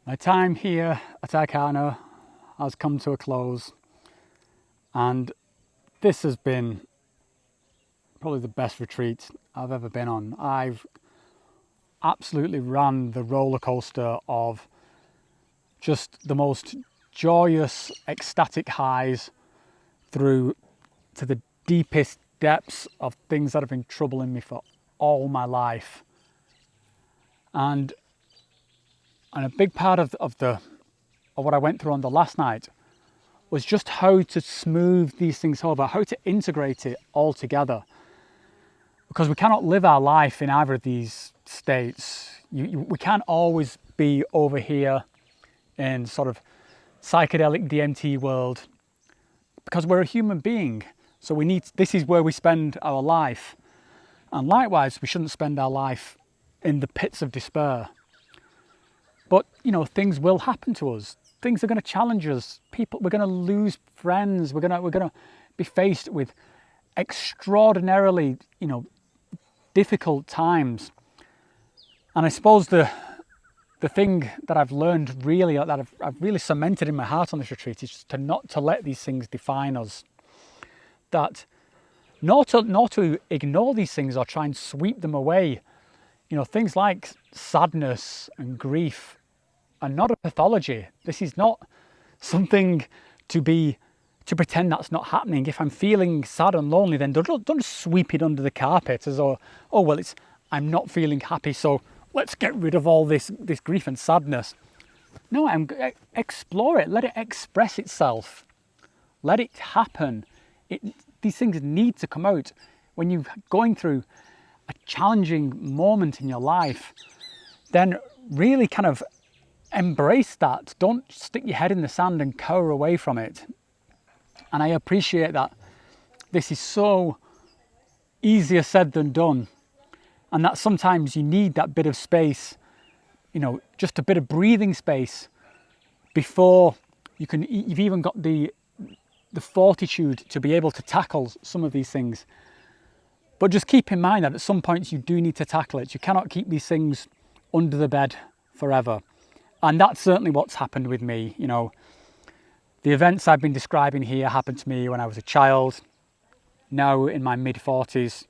My time here at Arkana has come to a close, and this has been probably the best retreat I've ever been on. I've absolutely ran the roller coaster of just the most joyous, ecstatic highs through to the deepest depths of things that have been troubling me for all my life. And a big part of what I went through on the last night was just how to smooth these things over, how to integrate it all together. Because we cannot live our life in either of these states. We can't always be over here in sort of psychedelic DMT world, because we're a human being. So this is where we spend our life. And likewise, we shouldn't spend our life in the pits of despair. But, things will happen to us. Things are going to challenge us. We're going to lose friends. We're going to be faced with extraordinarily, difficult times. And I suppose the thing that I've learned really, that I've really cemented in my heart on this retreat, is just not to let these things define us. That not to ignore these things or try and sweep them away. Things like sadness and grief are not a pathology. This is not something to pretend that's not happening. If I'm feeling sad and lonely, then don't sweep it under the carpet as though, I'm not feeling happy, so let's get rid of all this grief and sadness. No, explore it. Let it express itself. Let it happen. These things need to come out. When you're going through a challenging moment in your life, then really kind of embrace that. Don't stick your head in the sand and cower away from it. And I appreciate that this is so easier said than done, and that sometimes you need that bit of space, just a bit of breathing space before you've even got the fortitude to be able to tackle some of these things. But just keep in mind that at some points you do need to tackle it. You cannot keep these things under the bed forever. And that's certainly what's happened with me. The events I've been describing here happened to me when I was a child. Now in my mid-40s,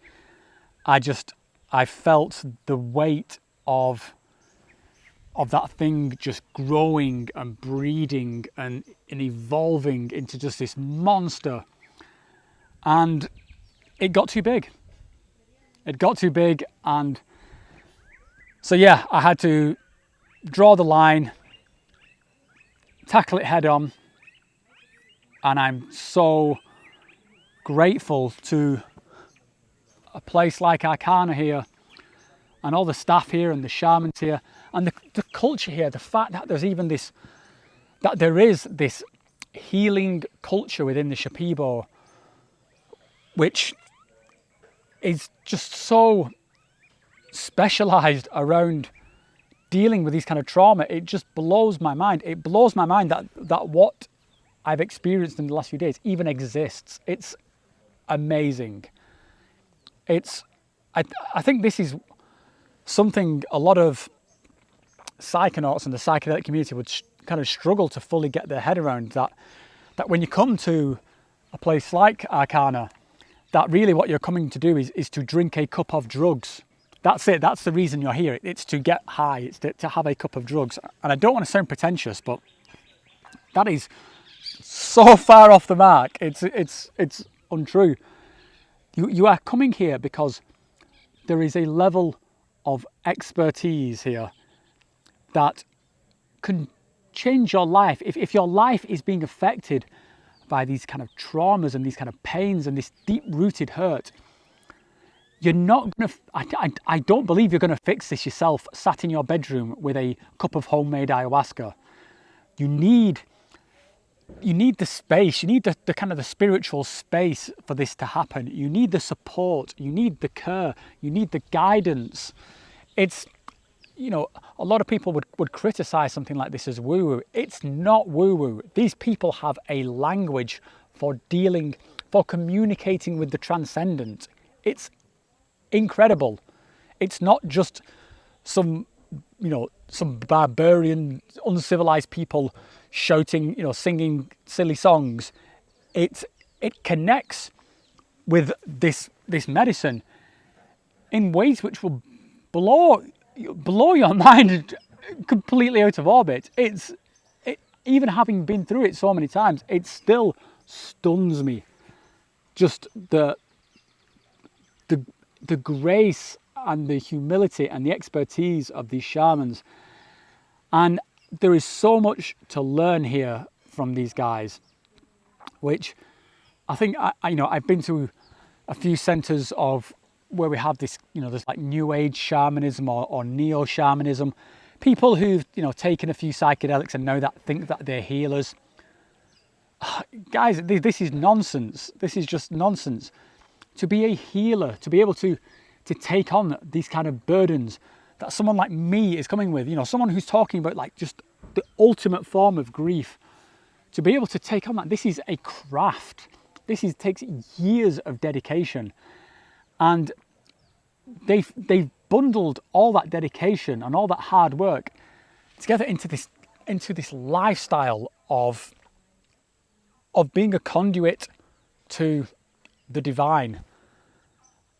I felt the weight of that thing just growing and breeding and evolving into just this monster. And it got too big. And so I had to draw the line, tackle it head on. And I'm so grateful to a place like Arkana here, and all the staff here and the shamans here, and the culture here, the fact that there is this healing culture within the Shipibo, which is just so specialized around dealing with these kind of trauma. It just blows my mind. It blows my mind that what I've experienced in the last few days even exists. It's amazing. I think this is something a lot of psychonauts and the psychedelic community would kind of struggle to fully get their head around, that when you come to a place like Arkana, that really what you're coming to do is to drink a cup of drugs. That's it. That's the reason you're here. It's to get high. It's to have a cup of drugs. And I don't want to sound pretentious, but that is so far off the mark. It's untrue. You are coming here because there is a level of expertise here that can change your life. If your life is being affected by these kind of traumas and these kind of pains and this deep-rooted hurt, you're not going to, I don't believe you're going to fix this yourself, sat in your bedroom with a cup of homemade ayahuasca. You need the space, you need the kind of the spiritual space for this to happen. You need the support, you need the care, you need the guidance. It's, a lot of people would criticize something like this as woo-woo. It's not woo-woo. These people have a language for communicating with the transcendent. It's incredible. It's not just some some barbarian, uncivilized people shouting, singing silly songs. It connects with this medicine in ways which will blow your mind completely out of orbit. Even having been through it so many times, it still stuns me. Just the grace and the humility and the expertise of these shamans. And there is so much to learn here from these guys, which I think I've been to a few centers of where we have this, there's like new age shamanism or neo shamanism, people who've taken a few psychedelics and now think that they're healers. Guys, this is nonsense. This is just nonsense. To be a healer, to be able to take on these kind of burdens that someone like me is coming with, someone who's talking about like just the ultimate form of grief, to be able to take on that, this is a craft. Takes years of dedication, and they've bundled all that dedication and all that hard work together into this lifestyle of being a conduit to the divine.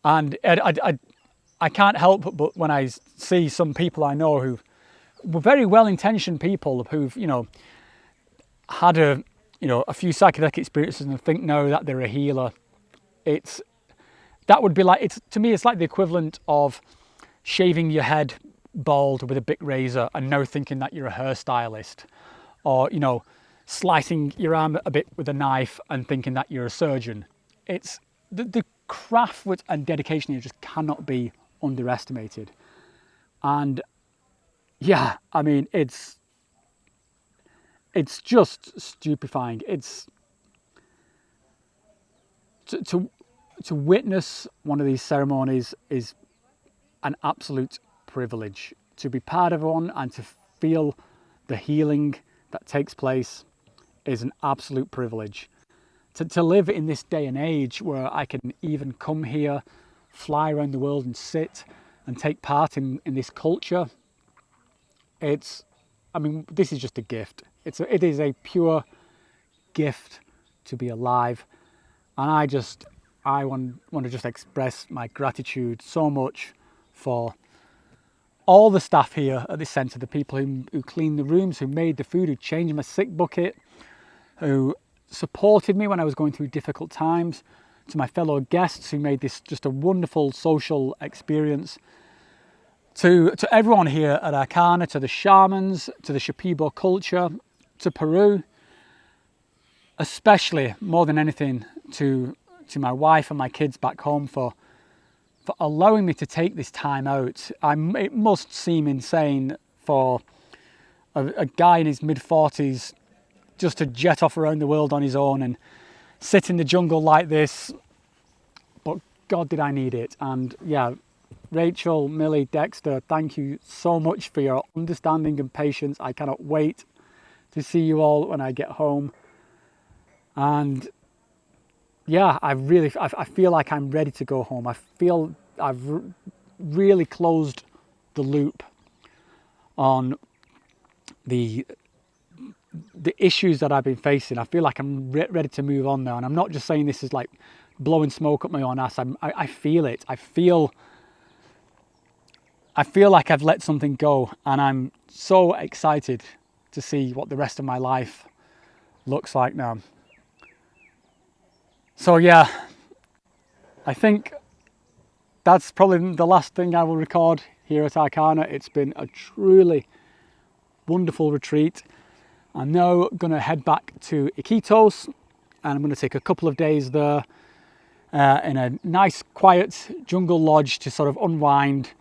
And I can't help but when I see some people I know who were very well-intentioned people who've had a few psychedelic experiences and think now that they're a healer, that would be like, to me it's like the equivalent of shaving your head bald with a Bic razor and now thinking that you're a hairstylist, or slicing your arm a bit with a knife and thinking that you're a surgeon. It's the craft and dedication here just cannot be underestimated. And yeah, I mean, it's just stupefying. It's to witness one of these ceremonies is an absolute privilege. To be part of one and to feel the healing that takes place is an absolute privilege. To live in this day and age where I can even come here, fly around the world and sit and take part in this culture, this is just a gift. It is a pure gift to be alive. And I want to just express my gratitude so much for all the staff here at this centre, the people who cleaned the rooms, who made the food, who changed my sick bucket, who supported me when I was going through difficult times, to my fellow guests who made this just a wonderful social experience, to everyone here at Arcana, to the shamans, to the Shipibo culture, to Peru, especially more than anything to my wife and my kids back home for allowing me to take this time out. It must seem insane for a guy in his mid-40s just to jet off around the world on his own and sit in the jungle like this, but God, did I need it. And yeah, Rachel, Millie, Dexter, thank you so much for your understanding and patience. I cannot wait to see you all when I get home. And yeah, I feel like I'm ready to go home. I feel I've really closed the loop on the issues that I've been facing. I feel like I'm ready to move on now. And I'm not just saying this is like blowing smoke up my own ass. I feel it. I feel like I've let something go, and I'm so excited to see what the rest of my life looks like now. So yeah, I think that's probably the last thing I will record here at Arcana. It's been a truly wonderful retreat. I'm now going to head back to Iquitos, and I'm going to take a couple of days there in a nice quiet jungle lodge to sort of unwind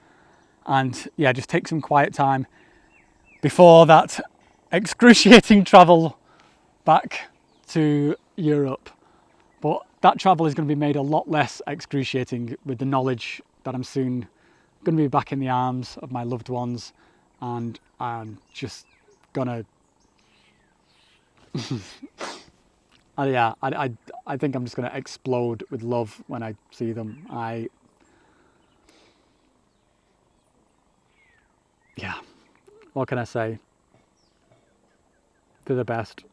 and yeah, just take some quiet time before that excruciating travel back to Europe. But that travel is going to be made a lot less excruciating with the knowledge that I'm soon going to be back in the arms of my loved ones, and I'm just gonna I think I'm just gonna explode with love when I see them. Yeah, what can I say? They're the best.